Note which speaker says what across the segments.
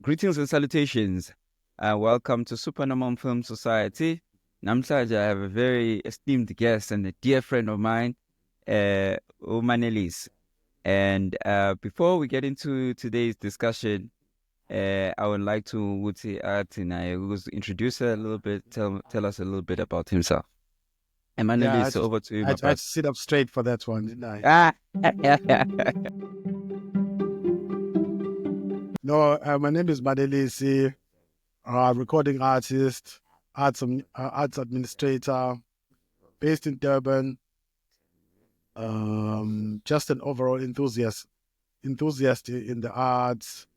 Speaker 1: Greetings and salutations. Welcome to Supernormal Film Society. Namhlanje I have a very esteemed guest and a dear friend of mine, MANELIS. And before we get into today's discussion, I would like to introduce her a little bit, tell us a little bit about himself. And
Speaker 2: Yeah,
Speaker 1: MANELIS, over to you,
Speaker 2: I
Speaker 1: my
Speaker 2: had
Speaker 1: brother.
Speaker 2: to sit up straight for that one, didn't I?
Speaker 1: Ah,
Speaker 2: No, my name is Manelisi, recording artist, arts administrator, based in Durban. Just an overall enthusiast in the arts,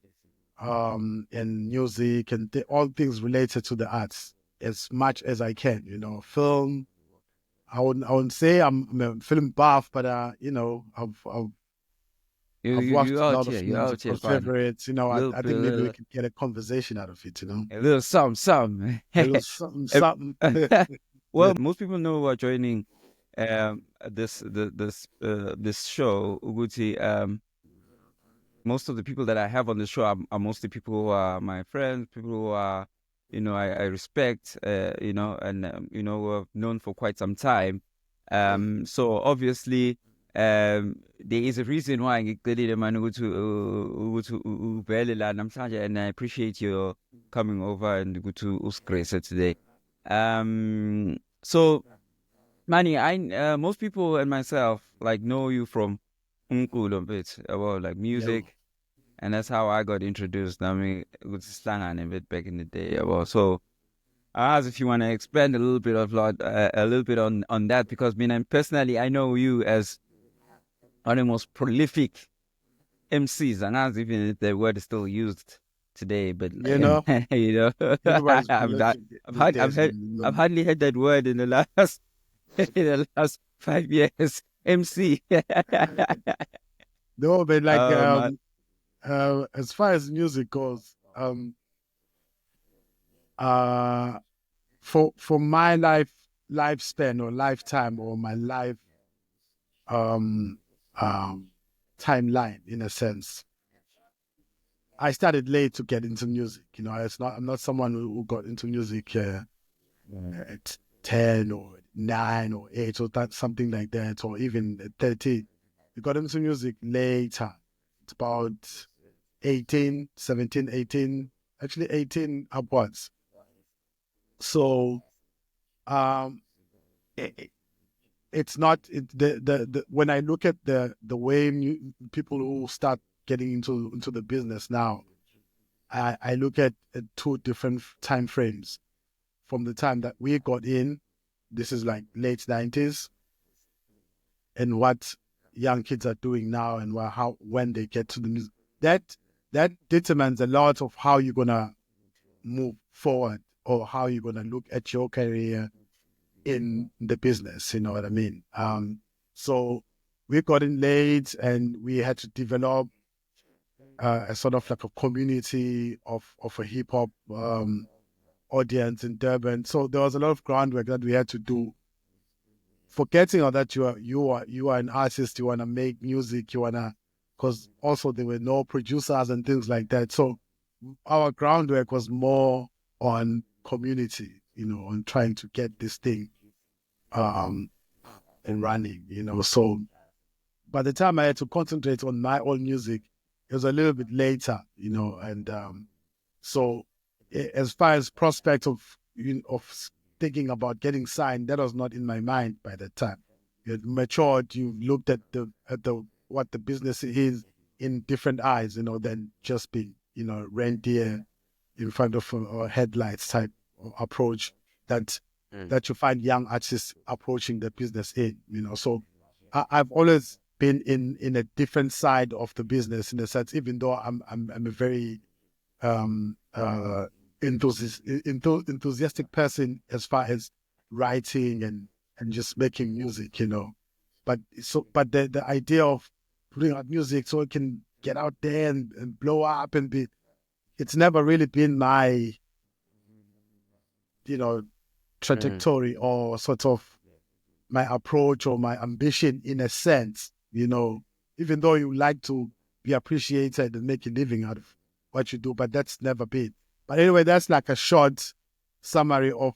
Speaker 2: and music and all things related to the arts as much as I can. Film. I wouldn't say I'm a film buff, but I've watched
Speaker 1: you
Speaker 2: a
Speaker 1: out
Speaker 2: lot
Speaker 1: here,
Speaker 2: of
Speaker 1: you out here,
Speaker 2: musical
Speaker 1: fun.
Speaker 2: favorites.
Speaker 1: Little
Speaker 2: I think maybe we
Speaker 1: bit,
Speaker 2: could get a conversation out of it.
Speaker 1: a little something.
Speaker 2: A little something, something.
Speaker 1: Well, most people know who are joining this show. Uguti, most of the people that I have on the show are mostly people who are my friends, people who are, I respect, who have known for quite some time. So obviously, there is a reason why ngikucelile man ukuthi uvele la namhlanje, and I appreciate your coming over and ukuthi usigrace today. So Manny, most people and myself like know you from umculo bit about like
Speaker 2: Yeah.
Speaker 1: music, and that's how I got introduced. I mean, with slang a bit back in the day. About so I asked if you want to expand a little bit on that, because personally I know you as one of the most prolific MCs, and as even if the word is still used today, but
Speaker 2: You know,
Speaker 1: you know,
Speaker 2: everybody's
Speaker 1: I've,
Speaker 2: prolific
Speaker 1: I've
Speaker 2: these
Speaker 1: had
Speaker 2: days.
Speaker 1: I've hardly heard that word in the last in the last 5 years. MC.
Speaker 2: No, but like
Speaker 1: um,
Speaker 2: as far as music goes, uh, for my lifespan or lifetime or my life um um timeline in a sense, I started late to get into music. I'm not someone who got into music at 10 or 9 or 8 or something like that, or even at 13. We got into music later. It's about 18, 17, 18, actually 18 upwards. So um, it, it's not the when I look at the way people who start getting into the business now, I look at two different time frames. From the time that we got in, this is like late 90s, and what young kids are doing now, and when they get to the music, that determines a lot of how you're gonna move forward, or how you're gonna look at your career in the business. You know what I mean? So we got in late, and we had to develop a sort of like a community of a hip hop audience in Durban. So there was a lot of groundwork that we had to do. Forgetting all that you are an artist, you wanna make music, because also there were no producers and things like that. So our groundwork was more on community, on trying to get this thing um and running. So by the time I had to concentrate on my own music, it was a little bit later, and so as far as prospect of thinking about getting signed, that was not in my mind by that time. You had matured, you looked at the what the business is in different eyes, than just being, reindeer in front of headlights type of approach that that you find young artists approaching the business in. So I've always been in a different side of the business, in a sense, even though I'm a very um enthusiastic person as far as writing and just making music. But the idea of putting out music so it can get out there and blow up and be, it's never really been my you know trajectory, or sort of my approach or my ambition, in a sense. Even though you like to be appreciated and make a living out of what you do, but that's never been. But anyway, that's like a short summary of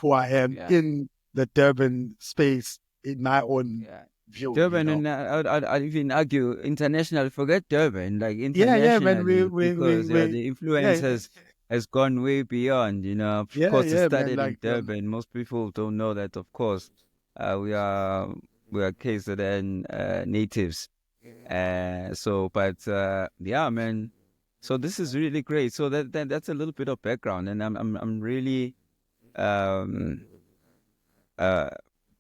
Speaker 2: who I am in the Durban space in my own view.
Speaker 1: Durban, and I'd even argue international. Forget Durban, like
Speaker 2: Man.
Speaker 1: internationally, because the
Speaker 2: Yeah,
Speaker 1: influence has gone way beyond. Of course, it
Speaker 2: man.
Speaker 1: started in
Speaker 2: Like,
Speaker 1: Durban. Most people don't know that. Of course, we are KZN natives. Yeah, man. So this is really great. So that's a little bit of background, and I'm really um uh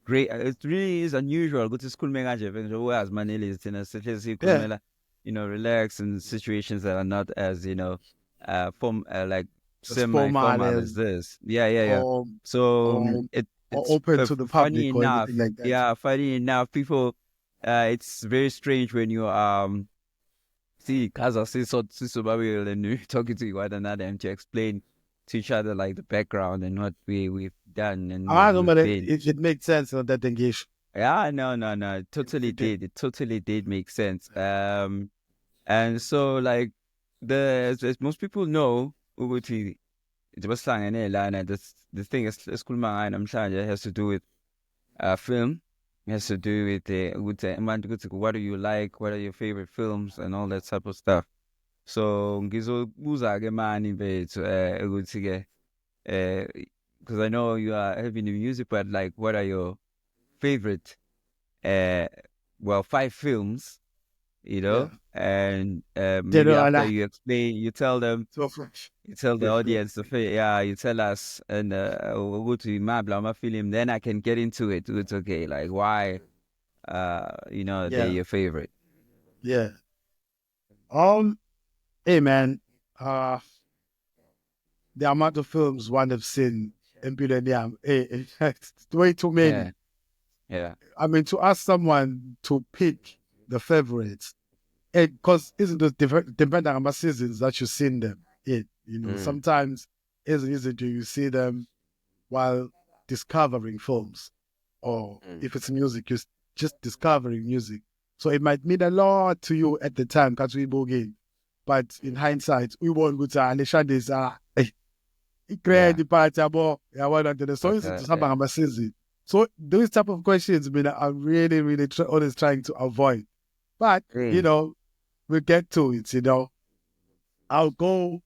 Speaker 1: great. It really is unusual ukuthi sikhulume kanje njengoba MANELIS thina sihlezi
Speaker 2: yeah,
Speaker 1: sikhulumela, relax in situations that are not as, like
Speaker 2: as formal
Speaker 1: semi-formal as this. Yeah.
Speaker 2: or
Speaker 1: So
Speaker 2: or
Speaker 1: it's
Speaker 2: open to the
Speaker 1: funny
Speaker 2: public or
Speaker 1: enough.
Speaker 2: anything like that.
Speaker 1: Yeah, funny enough, people, it's very strange when you see Kaza Sisobabile and you're talking to one another and to explain to each other like the background and what we've done and
Speaker 2: I don't know,
Speaker 1: we've
Speaker 2: but
Speaker 1: been.
Speaker 2: it makes sense that engagement.
Speaker 1: Yeah, no. It totally did. It totally did make sense. And so like as most people know, ukuthi sibahlangene lana, the thing is esikhuluma ngayo namhlanje has to do with film. It has to do with what do you like, what are your favorite films and all that type of stuff. So ngizobuza ke mani bethu ukuthi ke because I know you are heavy in music, but like what are your favorite uh, 5 films,
Speaker 2: Yeah.
Speaker 1: and
Speaker 2: They
Speaker 1: maybe
Speaker 2: don't
Speaker 1: after
Speaker 2: like
Speaker 1: you explain, you tell them,
Speaker 2: so fresh.
Speaker 1: you tell the audience, you tell us, and we'll go to my Blama film, then I can get into it. It's okay, like why, they're
Speaker 2: Yeah.
Speaker 1: your favorite.
Speaker 2: Yeah. Hey man, the amount of films one have seen in Millennium, it's way too
Speaker 1: Yeah,
Speaker 2: many.
Speaker 1: yeah.
Speaker 2: I mean, to ask someone to pick the favorites, because isn't it depending on the seasons that you've seen them in? Sometimes it's easy to you see them while discovering films, or if it's music, you're just discovering music. So it might mean a lot to you at the time because we boogie. But in hindsight, we won't go to Alishad is
Speaker 1: Yeah.
Speaker 2: the part about so it's to
Speaker 1: Yeah.
Speaker 2: have a season. So those type of questions, I mean, I'm really, really always trying to avoid. But we'll get to it. I'll go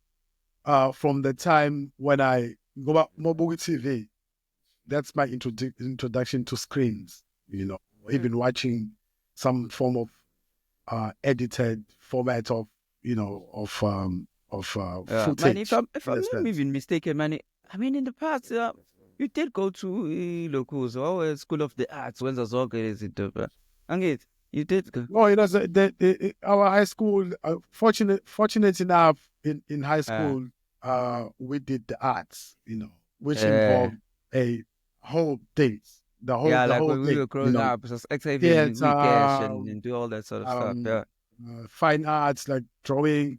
Speaker 2: from the time when I go back mobile TV. That's my introduction to screens. Even watching some form of edited format of
Speaker 1: Man, if
Speaker 2: footage
Speaker 1: I'm
Speaker 2: in a
Speaker 1: not
Speaker 2: sense.
Speaker 1: even mistaken, man, I mean in the past, you did go to locals or School of the Arts when the soccer is it, Angit, you did go.
Speaker 2: No, our high school. Fortunate enough, in high
Speaker 1: Uh,
Speaker 2: school, we did the arts. Which
Speaker 1: uh,
Speaker 2: involved a whole days,
Speaker 1: yeah,
Speaker 2: the
Speaker 1: like
Speaker 2: whole
Speaker 1: when we
Speaker 2: day.
Speaker 1: were growing up, it was actively
Speaker 2: Theater,
Speaker 1: we cash and do all that sort of stuff.
Speaker 2: um,
Speaker 1: Yeah.
Speaker 2: fine arts like drawing,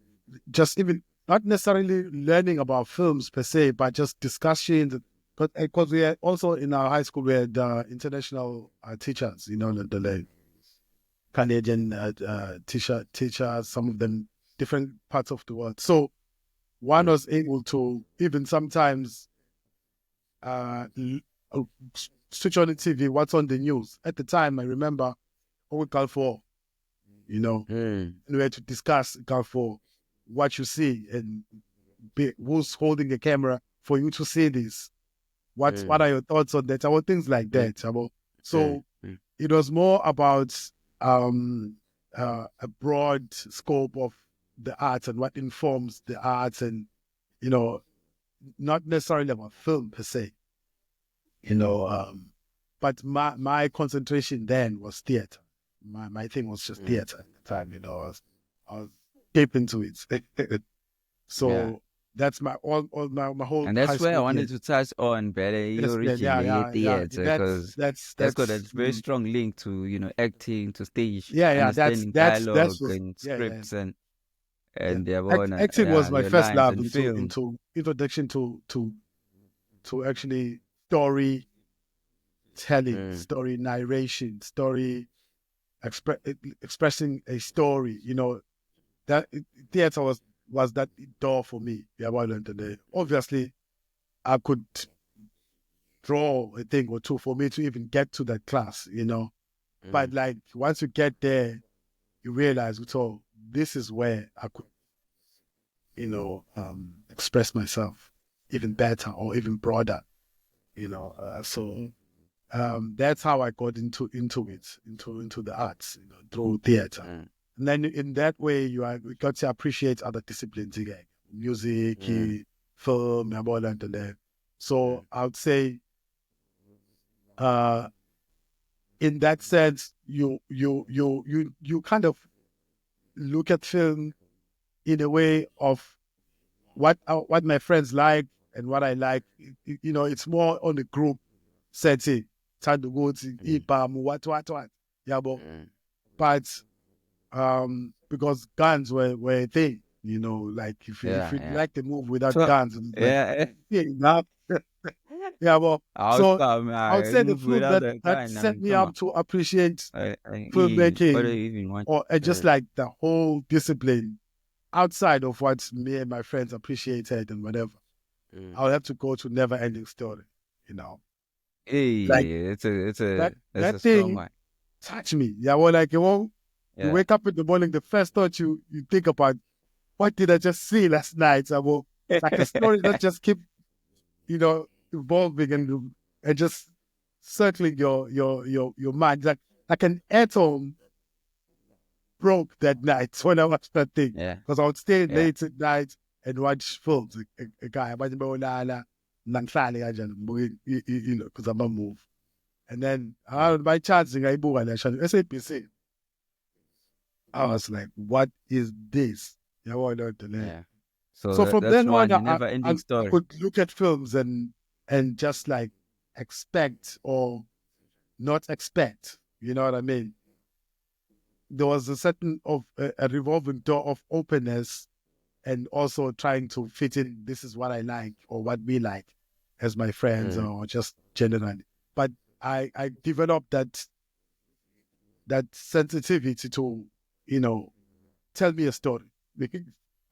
Speaker 2: just even not necessarily learning about films per se, but just discussions. Because we had also in our high school we had international teachers. The Canadian teachers, some of them different parts of the world. So one was able to even sometimes switch on the TV, what's on the news. At the time, I remember what we call for, and we had to discuss call for what you see and who's holding the camera for you to see this. What are your thoughts on that? About things like that. So it was more about a broad scope of the arts and what informs the arts, and not necessarily about film per se. But my concentration then was theater. My thing was just theater at the time. I was deep into it.
Speaker 1: Yeah.
Speaker 2: So that's my my whole
Speaker 1: And
Speaker 2: high
Speaker 1: that's where I
Speaker 2: school
Speaker 1: wanted
Speaker 2: years.
Speaker 1: to touch on better
Speaker 2: Yes, man,
Speaker 1: originally
Speaker 2: yeah.
Speaker 1: theater, because that's got a very strong link to, acting, to stage,
Speaker 2: yeah.
Speaker 1: understanding
Speaker 2: That's
Speaker 1: dialogue
Speaker 2: was
Speaker 1: and
Speaker 2: yeah.
Speaker 1: scripts and
Speaker 2: Yeah. Acting was
Speaker 1: yeah,
Speaker 2: my
Speaker 1: your
Speaker 2: first
Speaker 1: lines
Speaker 2: love
Speaker 1: and film.
Speaker 2: into introduction to actually story telling, story narration, story expressing a story. That theater was was that door for me. Yeah, well, and obviously I could draw a thing or two for me to even get to that class, you know. But like once you get there, you realize, so this is where I could, you know, express myself even better or even broader, you know. That's how I got into the arts, you know, through theater. And then in that way, you got to appreciate other disciplines again, music, film, and all that. So I would say, in that sense, you kind of look at film in a way of what my friends like and what I like. You know, it's more on the group setting. Time to go to EPAM, what. Yeah, but because guns were a thing, you know, like if you
Speaker 1: Yeah.
Speaker 2: like the move without
Speaker 1: So
Speaker 2: guns, it's like
Speaker 1: yeah,
Speaker 2: yeah, nah. Yeah, well,
Speaker 1: how
Speaker 2: so
Speaker 1: come
Speaker 2: I would
Speaker 1: I
Speaker 2: say the
Speaker 1: move
Speaker 2: film
Speaker 1: without
Speaker 2: that
Speaker 1: a
Speaker 2: that
Speaker 1: gun? I
Speaker 2: set
Speaker 1: mean,
Speaker 2: me
Speaker 1: come on.
Speaker 2: up to appreciate
Speaker 1: What do
Speaker 2: filmmaking
Speaker 1: you even want?
Speaker 2: or just like the whole discipline outside of what me and my friends appreciated and whatever, I'll have to go to Never Ending Story, you know. Like
Speaker 1: Hey, it's
Speaker 2: that
Speaker 1: a strong
Speaker 2: thing
Speaker 1: one.
Speaker 2: touched me. Yeah, well, like you
Speaker 1: Yeah.
Speaker 2: wake up in the morning, the first thought you think about, what did I just see last night? So, well, like a story that just keep, you know, evolving and just circling your mind. Like an atom broke that night when I watched that thing.
Speaker 1: Yeah.
Speaker 2: Because I would stay
Speaker 1: Yeah.
Speaker 2: late at night and watch films. A guy, you know, because I'm a move. And then by chance, I SAPC. I was like, what is this? Yeah, well,
Speaker 1: Yeah. So
Speaker 2: so from
Speaker 1: that's
Speaker 2: then on,
Speaker 1: one, a never ending
Speaker 2: I
Speaker 1: story.
Speaker 2: could look at films and just like expect or not expect. You know what I mean? There was a certain of a revolving door of openness and also trying to fit in. This is what I like or what we like as my friends or just generally. But I developed that sensitivity to, you know, tell me a story.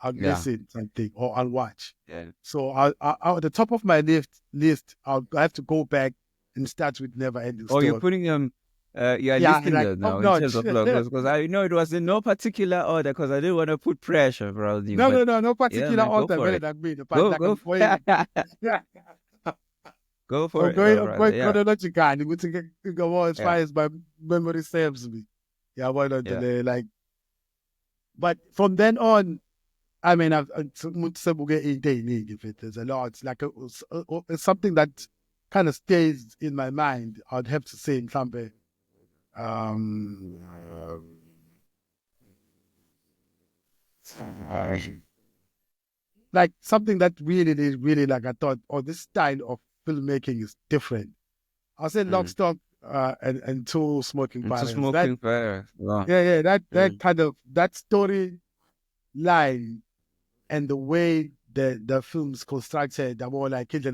Speaker 2: I'll
Speaker 1: Yeah.
Speaker 2: listen something or I'll watch.
Speaker 1: Yeah.
Speaker 2: So at the top of my list, I have to go back and start with Never Ending
Speaker 1: Oh, you're
Speaker 2: Story.
Speaker 1: putting you're
Speaker 2: Yeah,
Speaker 1: listing
Speaker 2: like
Speaker 1: those
Speaker 2: top
Speaker 1: now in terms
Speaker 2: notch.
Speaker 1: of logos because I know it was in no particular order because I didn't want to put pressure around you.
Speaker 2: No,
Speaker 1: But
Speaker 2: no, no, no
Speaker 1: yeah,
Speaker 2: particular
Speaker 1: man, go
Speaker 2: order.
Speaker 1: for
Speaker 2: Better
Speaker 1: it.
Speaker 2: than me, but
Speaker 1: Go,
Speaker 2: like
Speaker 1: go,
Speaker 2: I'm going. Yeah,
Speaker 1: go for it, though,
Speaker 2: I'm
Speaker 1: brother.
Speaker 2: going
Speaker 1: Yeah,
Speaker 2: chronological. I'm going to go as far
Speaker 1: yeah,
Speaker 2: as my memory serves me. Yeah, why not
Speaker 1: yeah.
Speaker 2: delay? Like, but from then on, I mean, if it is a lot, it's like it's something that kind of stays in my mind. I'd have to say in something, um, like something that really is really like I thought, oh, this style of filmmaking is different. I'll say Lock,
Speaker 1: Mm.
Speaker 2: Stock, and Two Smoking
Speaker 1: Into
Speaker 2: Barrels. That
Speaker 1: smoking fire. Wow.
Speaker 2: yeah, that
Speaker 1: Mm.
Speaker 2: kind of that story line and the way the film's constructed, the more like like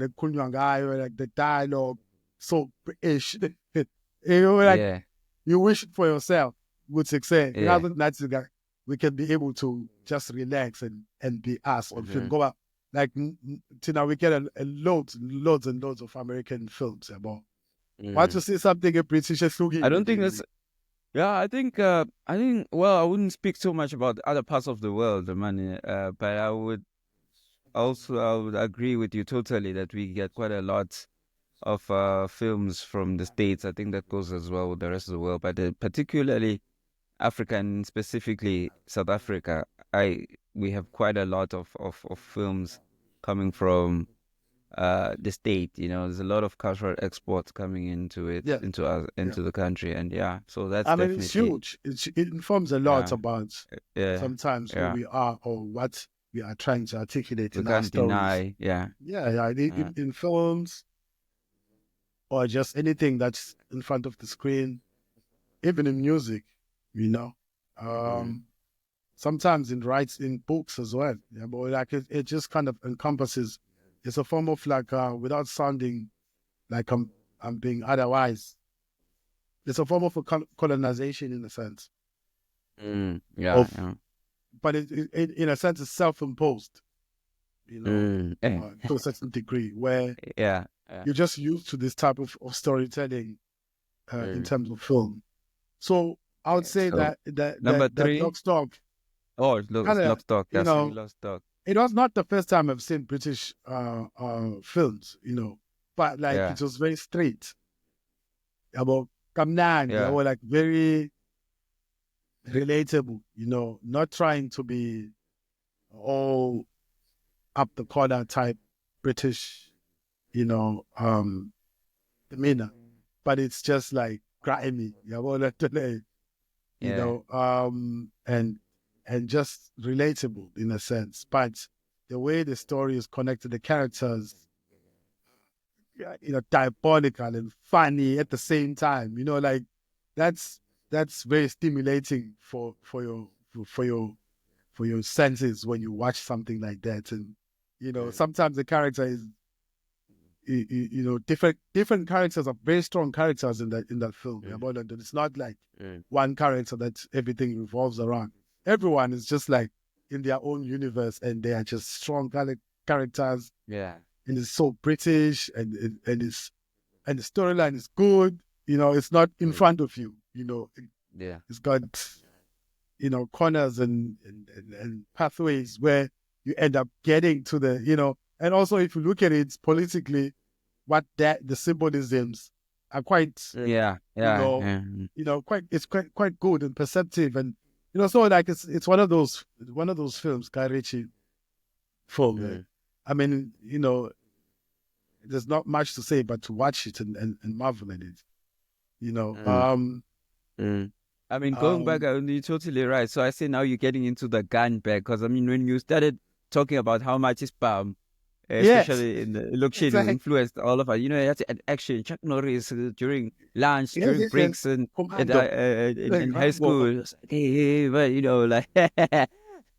Speaker 2: the dialogue, so British. You know, like
Speaker 1: Yeah,
Speaker 2: you wish it for yourself would succeed. You know,
Speaker 1: yeah.
Speaker 2: that's we can be able to just relax and be us on film.
Speaker 1: Mm-hmm.
Speaker 2: Go up like till now we get a loads and loads of American films about. Once you
Speaker 1: Mm.
Speaker 2: see something a British is
Speaker 1: I
Speaker 2: looking
Speaker 1: don't
Speaker 2: at
Speaker 1: think
Speaker 2: you.
Speaker 1: that's. Yeah, I think. Well, I wouldn't speak too much about other parts of the world, man. But I would agree with you totally that we get quite a lot of films from the States. I think that goes as well with the rest of the world, but particularly Africa and specifically South Africa, I we have quite a lot of films coming from the state. You know, there's a lot of cultural exports coming into it,
Speaker 2: Yeah,
Speaker 1: into us,
Speaker 2: yeah.
Speaker 1: into the country, and yeah, so that's
Speaker 2: I mean, it's
Speaker 1: definitely
Speaker 2: huge. It informs a lot
Speaker 1: yeah,
Speaker 2: about
Speaker 1: yeah,
Speaker 2: sometimes who
Speaker 1: yeah.
Speaker 2: we are or what we are trying to articulate
Speaker 1: We
Speaker 2: in our
Speaker 1: can't
Speaker 2: stories.
Speaker 1: deny, yeah,
Speaker 2: Yeah. In films or just anything that's in front of the screen, even in music, you know.
Speaker 1: mm,
Speaker 2: Um, Sometimes in writes in books as well. Yeah, but like it just kind of encompasses. It's a form of like without sounding like I'm being otherwise. It's a form of a colonization in a sense
Speaker 1: yeah,
Speaker 2: of
Speaker 1: yeah.
Speaker 2: but in a sense, it's self-imposed, to a certain degree, where
Speaker 1: Yeah.
Speaker 2: you're just used to this type of storytelling in terms of film. So I would say
Speaker 1: So number
Speaker 2: that
Speaker 1: three.
Speaker 2: Lock, Stock
Speaker 1: Oh,
Speaker 2: kind of,
Speaker 1: Lock, Stock.
Speaker 2: you
Speaker 1: That's really
Speaker 2: know,
Speaker 1: Lock, Stock.
Speaker 2: it was not the first time I've seen British films, but like
Speaker 1: Yeah.
Speaker 2: it was very straight about Kamnandi,
Speaker 1: Yeah.
Speaker 2: or like very relatable, not trying to be all up the corner type British, demeanor, but it's just like grimy,
Speaker 1: Yeah.
Speaker 2: and just relatable in a sense. But the way the story is connected, the characters, diabolical and funny at the same time. Like that's very stimulating for your senses when you watch something like that. And sometimes the character is different characters are very strong characters in that film. And it's not like one character that everything revolves around. Everyone is just like in their own universe, and they are just strong characters.
Speaker 1: Yeah.
Speaker 2: And it's so British, and the storyline is good. It's not in front of you.
Speaker 1: Yeah.
Speaker 2: It's got corners and pathways where you end up getting to the. And also, if you look at it politically, the symbolisms are quite
Speaker 1: Yeah. Yeah. Yeah.
Speaker 2: quite good and perceptive, and so like it's one of those films, Guy Ritchie film. I mean, there's not much to say but to watch it and marvel at it.
Speaker 1: I mean, going back, you're totally right. So I say now you're getting into the gun back, because I mean, when you started talking about how much is spam,
Speaker 2: yes,
Speaker 1: especially in the look shade, who
Speaker 2: exactly.
Speaker 1: influenced all of us. You had action Chuck Norris during lunch,
Speaker 2: Yeah,
Speaker 1: during
Speaker 2: yeah, yeah.
Speaker 1: breaks, and
Speaker 2: Commando.
Speaker 1: in high school. It's like, hey, but like,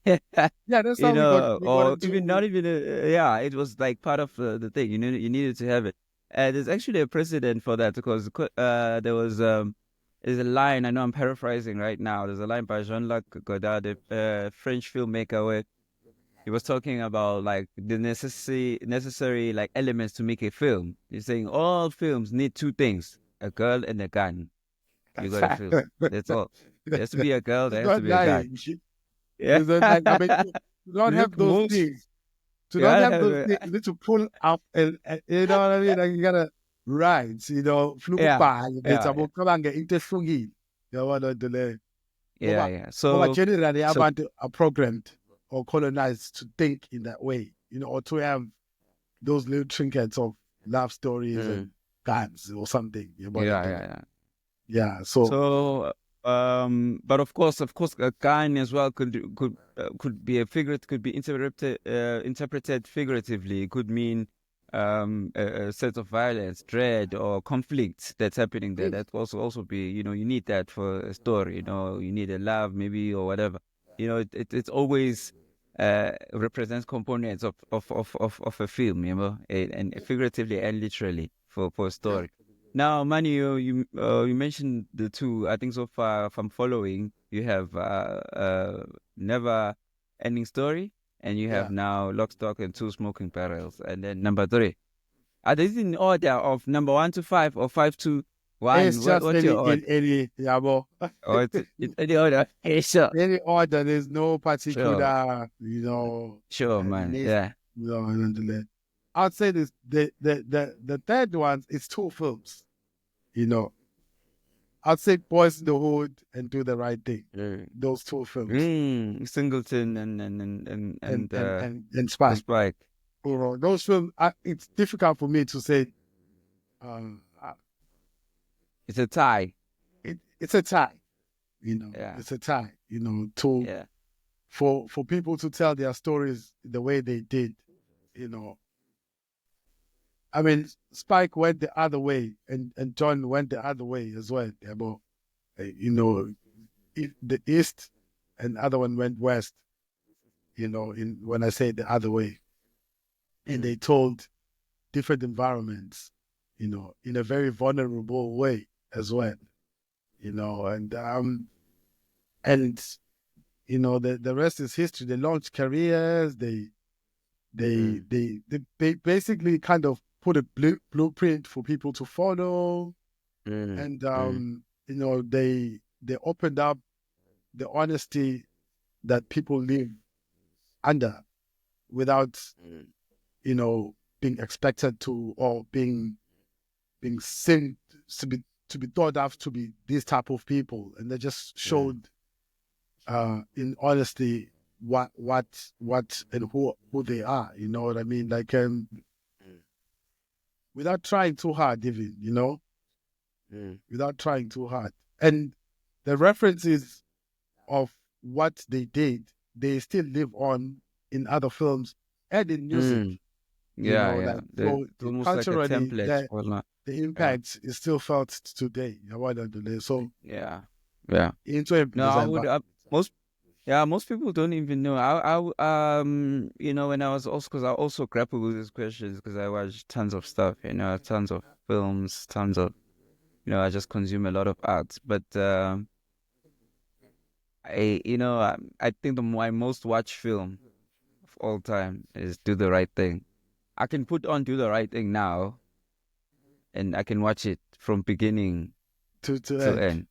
Speaker 2: Yeah, that's how we got
Speaker 1: or
Speaker 2: into.
Speaker 1: even not even, yeah, it was like part of the thing. You needed to have it. There's actually a precedent for that, because there was there's a line. I know I'm paraphrasing right now. There's a line by Jean-Luc Godard, a French filmmaker, where he was talking about like the necessary like elements to make a film. He's saying all films need two things: a girl and a gun. You got a film. That's all. There has to be a girl. There
Speaker 2: It's
Speaker 1: has to
Speaker 2: not
Speaker 1: be a gun.
Speaker 2: lying.
Speaker 1: Yeah.
Speaker 2: It's not like, I mean, to not have
Speaker 1: Look,
Speaker 2: those
Speaker 1: most.
Speaker 2: things. To not
Speaker 1: Yeah.
Speaker 2: have those things, you need to pull up, and you know what I mean? Like you gotta ride, fluke
Speaker 1: Yeah.
Speaker 2: by, it's
Speaker 1: Yeah.
Speaker 2: about come and get interfungile. You want to delay.
Speaker 1: Yeah. Yeah.
Speaker 2: But
Speaker 1: So,
Speaker 2: generally,
Speaker 1: so
Speaker 2: about are programmed or colonized to think in that way, or to have those little trinkets of love stories and guns or something.
Speaker 1: yeah.
Speaker 2: Yeah. So
Speaker 1: So, but of course, a gun as well could be a figure. Could be interpreted figuratively. It could mean a set of violence, dread, or conflict that's happening there. That also be, you need that for a story. You need a love maybe, or whatever. It's always represents components of a film. And figuratively and literally for a story. Now, Manny, you mentioned the two. I think so far, if I'm following, you have Never Ending Story, and you have
Speaker 2: yeah,
Speaker 1: now Lock, Stock, and Two Smoking Barrels, and then number three. Are these in order of number 1 to 5 or 5 to 1?
Speaker 2: it's just
Speaker 1: What's your order?
Speaker 2: any yeah, but
Speaker 1: Or it's any order? Hey, sure,
Speaker 2: any order. There's no
Speaker 1: sure,
Speaker 2: particular,
Speaker 1: sure, man.
Speaker 2: list.
Speaker 1: Yeah,
Speaker 2: I'd say this the third one is two films. You know, I'd say Boys in the Hood and Do the Right Thing. Those two films.
Speaker 1: Singleton and
Speaker 2: And
Speaker 1: the
Speaker 2: Spike.
Speaker 1: Spike.
Speaker 2: Those films. It's difficult for me to say. Uh,
Speaker 1: It's a tie.
Speaker 2: it's a tie.
Speaker 1: Yeah,
Speaker 2: It's a tie. To
Speaker 1: yeah.
Speaker 2: for people to tell their stories the way they did. I mean, Spike went the other way, and John went the other way as well. Yeah, but the east, and the other one went west. When I say the other way, and they told different environments, in a very vulnerable way as well. And you know, the rest is history. They launched careers. They basically kind of put a blueprint for people to follow, and you know, they opened up the honesty that people live under without, you know, being expected to, or being seen to be thought of to be these type of people, and they just showed in honesty what and who they are. You know what I mean? Like without trying too hard, even, you know, without trying too hard. And the references of what they did, they still live on in other films and in music. You
Speaker 1: Yeah,
Speaker 2: know,
Speaker 1: yeah.
Speaker 2: like, so
Speaker 1: It's almost like a
Speaker 2: culturally,
Speaker 1: template for not.
Speaker 2: the
Speaker 1: Yeah,
Speaker 2: impact is still felt today. So
Speaker 1: yeah, yeah.
Speaker 2: into a
Speaker 1: No, I
Speaker 2: design,
Speaker 1: would.
Speaker 2: but
Speaker 1: Most, yeah, most people don't even know. You know, when I was also, because I also grapple with these questions because I watch tons of stuff. You know, tons of films, tons of. You know, I just consume a lot of art. But I think my most watched film of all time is Do the Right Thing. I can put on Do the Right Thing now, and I can watch it from beginning
Speaker 2: to
Speaker 1: to
Speaker 2: end,
Speaker 1: end.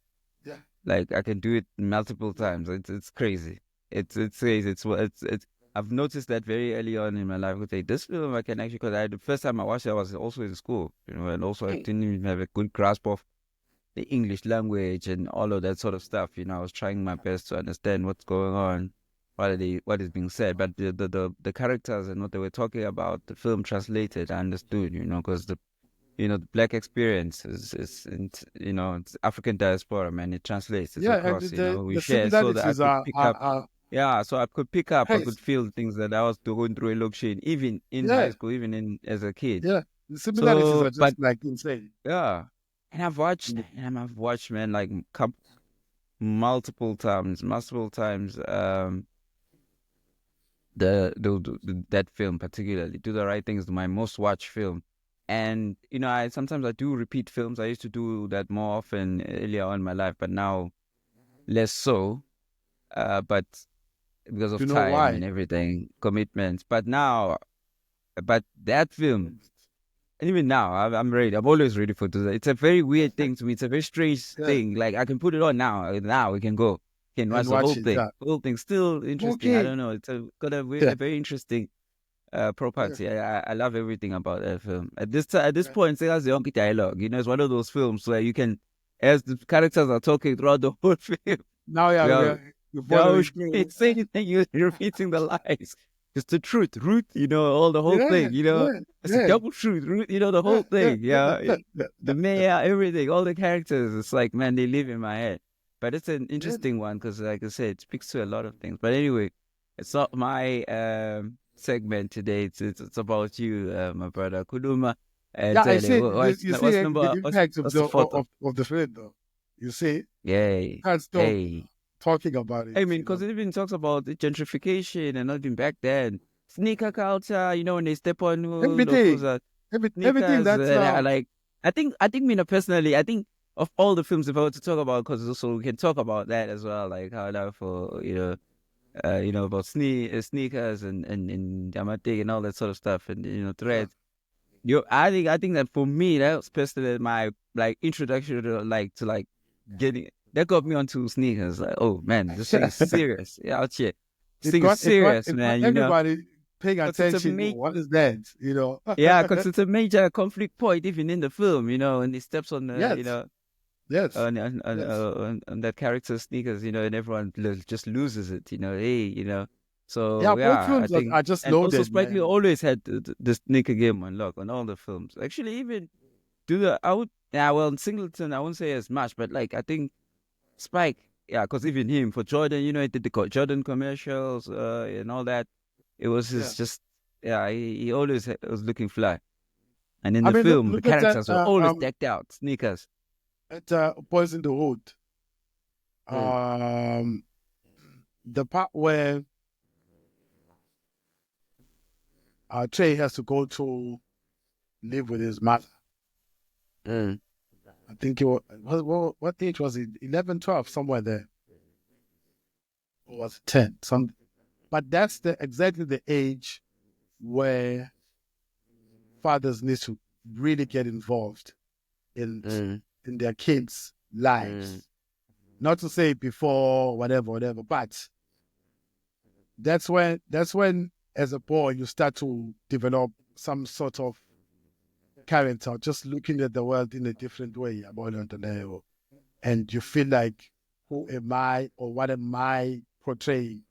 Speaker 2: yeah.
Speaker 1: Like I can do it multiple times. It's crazy. It's crazy. It's. I've noticed that very early on in my life. Okay, this film I can actually, because the first time I watched it I was also in school, you know, and also I didn't even have a good grasp of the English language and all of that sort of stuff. You know, I was trying my best to understand what's going on, what is being said, but the characters and what they were talking about, the film translated, I understood. You know, because the black experience you know, it's African diaspora, man. It translates, it's
Speaker 2: Yeah, and
Speaker 1: across, you know, we
Speaker 2: the
Speaker 1: share, so that I
Speaker 2: similarities
Speaker 1: could pick up.
Speaker 2: are
Speaker 1: Yeah, so I could pick up, I
Speaker 2: hey,
Speaker 1: could feel things that I was going through in Lokshin, even in high
Speaker 2: yeah,
Speaker 1: school, even in as a kid.
Speaker 2: yeah. The similarities
Speaker 1: So,
Speaker 2: are just
Speaker 1: but
Speaker 2: like insane.
Speaker 1: yeah, and I've watched, man, like multiple times, that film particularly, Do the Right Thing is my most watched film. And you know, I sometimes I do repeat films. I used to do that more often earlier on in my life, but now less so. But because
Speaker 2: You
Speaker 1: of
Speaker 2: know
Speaker 1: time and
Speaker 2: why?
Speaker 1: everything, commitments. But that film, and even now, I'm ready. I'm always ready for that. It's a very weird thing to me. It's a very strange
Speaker 2: Yeah,
Speaker 1: thing. Like I can put it on now. Now we can go. Can watch
Speaker 2: and
Speaker 1: the
Speaker 2: watch
Speaker 1: whole
Speaker 2: it.
Speaker 1: thing.
Speaker 2: Yeah,
Speaker 1: The whole thing still interesting. I
Speaker 2: okay.
Speaker 1: don't know. It's got
Speaker 2: Yeah,
Speaker 1: a very interesting
Speaker 2: yeah,
Speaker 1: property. I love everything about that film. At this point, it has the only dialogue. You know, it's one of those films where you can, as the characters are talking throughout the whole film,
Speaker 2: now
Speaker 1: well,
Speaker 2: you're
Speaker 1: no,
Speaker 2: following through.
Speaker 1: it's anything you're repeating the lines. It's the truth, root. You know, all the whole
Speaker 2: Yeah,
Speaker 1: thing. You know,
Speaker 2: yeah,
Speaker 1: it's a
Speaker 2: yeah,
Speaker 1: double truth, root. You know, the
Speaker 2: yeah,
Speaker 1: whole
Speaker 2: yeah,
Speaker 1: thing.
Speaker 2: yeah,
Speaker 1: Yeah,
Speaker 2: yeah,
Speaker 1: the mayor, everything, all the characters. It's like, man, they live in my head. But it's an
Speaker 2: yeah.
Speaker 1: interesting one because, like I said, it speaks to a lot of things. But anyway, it's not my segment today. It's about you, my brother Kuluma.
Speaker 2: Yeah, I
Speaker 1: Tell
Speaker 2: see. You see
Speaker 1: what's
Speaker 2: the
Speaker 1: number
Speaker 2: impact of
Speaker 1: what's the photo?
Speaker 2: the film, though. You see,
Speaker 1: Yay,
Speaker 2: can't stop
Speaker 1: hey.
Speaker 2: talking about it.
Speaker 1: I mean,
Speaker 2: You
Speaker 1: because
Speaker 2: know,
Speaker 1: it even talks about the gentrification and not even back then. Sneaker culture, you know, when they step on locals
Speaker 2: everything, everything
Speaker 1: sneakers,
Speaker 2: that's
Speaker 1: and I like. I think, personally, I think of all the films, if I were to talk about, because also we can talk about that as well, like how that for about sneakers and Yamate and all that sort of stuff, and
Speaker 2: yeah,
Speaker 1: threads. I think that for me, that was personally my like introduction to like getting that got me onto sneakers. Like, oh man, this thing is serious. Yeah, out here. This thing is serious,
Speaker 2: it got
Speaker 1: man.
Speaker 2: everybody paying
Speaker 1: Because it's a
Speaker 2: attention.
Speaker 1: major,
Speaker 2: What is that? You know,
Speaker 1: yeah, because it's a major conflict point even in the film. And he steps on the,
Speaker 2: yes, yes, yes.
Speaker 1: on that character's sneakers, and everyone just loses it. Hey,
Speaker 2: Yeah,
Speaker 1: So
Speaker 2: both
Speaker 1: yeah, I
Speaker 2: films
Speaker 1: think,
Speaker 2: are just
Speaker 1: and also
Speaker 2: loaded,
Speaker 1: Spike Lee
Speaker 2: man.
Speaker 1: always had the sneaker game on lock on all the films. Actually, even do the I would yeah, well, in Singleton I won't say as much, but like I think Spike, yeah, because even him for Jordan, he did the Jordan commercials and all that. It was
Speaker 2: Yeah,
Speaker 1: just yeah, he always was looking fly. And in
Speaker 2: I
Speaker 1: the
Speaker 2: mean,
Speaker 1: film, the
Speaker 2: look at that.
Speaker 1: characters were always decked out, sneakers.
Speaker 2: At Boys in the Hood.
Speaker 1: Mm,
Speaker 2: Um, the part where Trey has to go to live with his mother.
Speaker 1: mm,
Speaker 2: I think what age was he? 11, 12, somewhere there. or was it 10? Some, but that's exactly the age where fathers need to really get involved in their kids' lives. Not to say before, whatever, but that's when as a boy you start to develop some sort of character, just looking at the world in a different way about it, and you feel like, who am I or what am I portraying?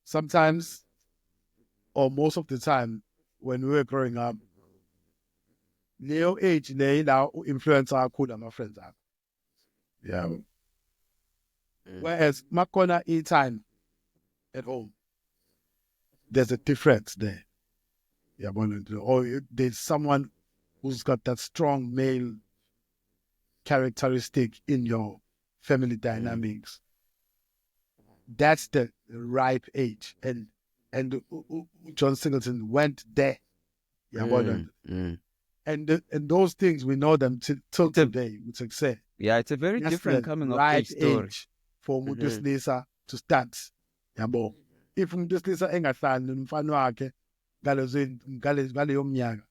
Speaker 2: Sometimes, or most of the time, when we were growing up, leyo age leyo la influence kakhulu ama-friends akho. Yeah. Whereas makona e-time at home, there's a difference there. Yeah, or there's someone who's got that strong male characteristic in your family dynamics. That's the ripe age, and John Singleton went there. Yeah, and those things we know them till today with success.
Speaker 1: Yeah, it's a very
Speaker 2: That's
Speaker 1: different
Speaker 2: the
Speaker 1: coming of
Speaker 2: right
Speaker 1: age story.
Speaker 2: age for umuntu wesilisa to start. Yabo, if umuntu wesilisa engahlali nomfana wakhe ngaleyo mnyaka,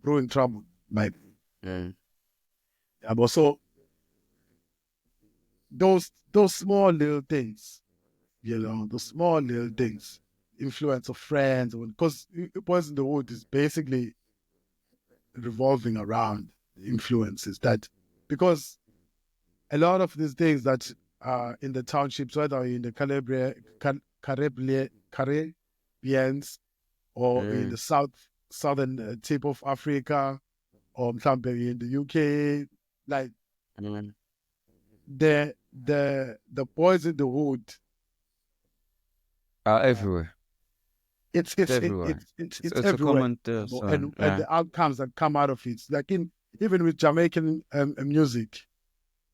Speaker 2: bro in trouble, like. Yabo, so those small little things, those small little things, influence of friends, because Boys in the Hood is basically revolving around influences that, because a lot of these things that are in the townships, whether in the Caribbeans or in the southern tip of Africa, or maybe in the UK, like the Boys in the Hood
Speaker 1: are everywhere.
Speaker 2: It's
Speaker 1: everywhere.
Speaker 2: It's
Speaker 1: a
Speaker 2: everywhere.
Speaker 1: common
Speaker 2: And the outcomes that come out of it, like even with Jamaican music,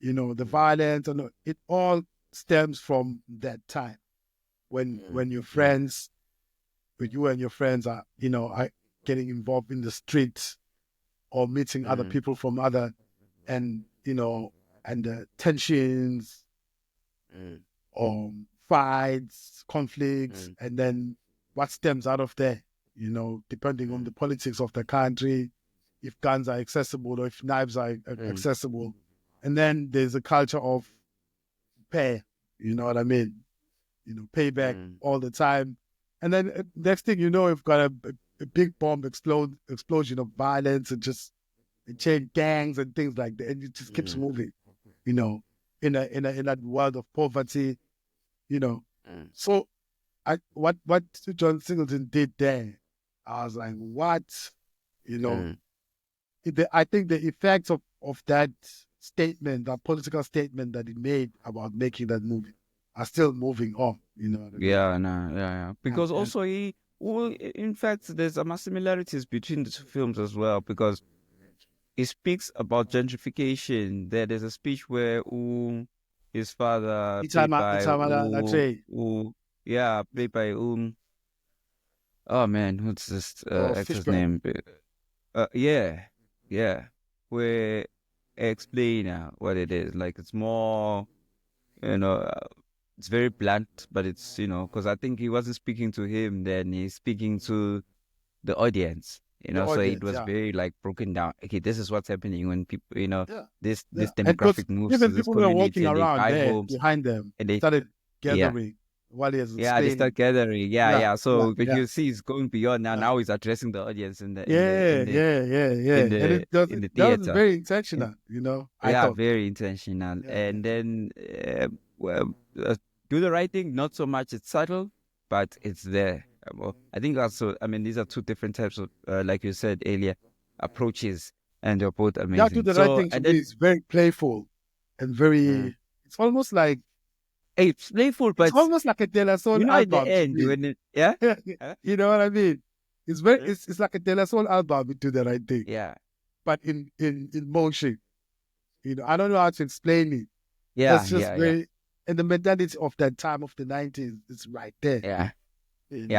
Speaker 2: the violence, and it all stems from that time when your friends, when you and your friends are getting involved in the streets or meeting other people from other, and and the tensions, fights, conflicts, and then what stems out of there, depending on the politics of the country, if guns are accessible or if knives are accessible. And then there's a culture of pay, you know what I mean? Payback all the time. And then next thing you know, you've got a big bomb explosion of violence and just chain gangs and things like that. And it just keeps moving, in that world of poverty, So what John Singleton did there, I was like, what? I think the effects of that statement, that political statement that he made about making that movie, are still moving on.
Speaker 1: Yeah. Because also in fact, there's some similarities between the two films as well, because he speaks about gentrification. There's a speech where his father played by oh man, what's this actor's name? Yeah, where explain what it is. Like, it's more, it's very blunt, but it's, because I think he wasn't speaking to him then, he's speaking to the audience, so it was very like broken down. Okay, this is what's happening when people, this demographic moves to this community and they buy homes
Speaker 2: behind them,
Speaker 1: and they
Speaker 2: started gathering. While he was
Speaker 1: they start gathering. So but you see, he's going beyond now.
Speaker 2: Yeah.
Speaker 1: Now he's addressing the audience in the
Speaker 2: and that was very intentional, I thought.
Speaker 1: Very intentional. And then do the right thing. Not so much it's subtle, but it's there. I think also, these are two different types of, like you said earlier, approaches, and they're both amazing.
Speaker 2: Yeah, do the right thing to me is very playful and very. It's almost like.
Speaker 1: It's playful, but
Speaker 2: it's almost like a De La Soul album.
Speaker 1: At the end, when
Speaker 2: you know what I mean? It's very. It's like a De La Soul album. Do the right thing.
Speaker 1: Yeah.
Speaker 2: But in motion. I don't know how to explain it.
Speaker 1: Yeah.
Speaker 2: It's just very. And the mentality of that time of the 90s is right there.
Speaker 1: Yeah.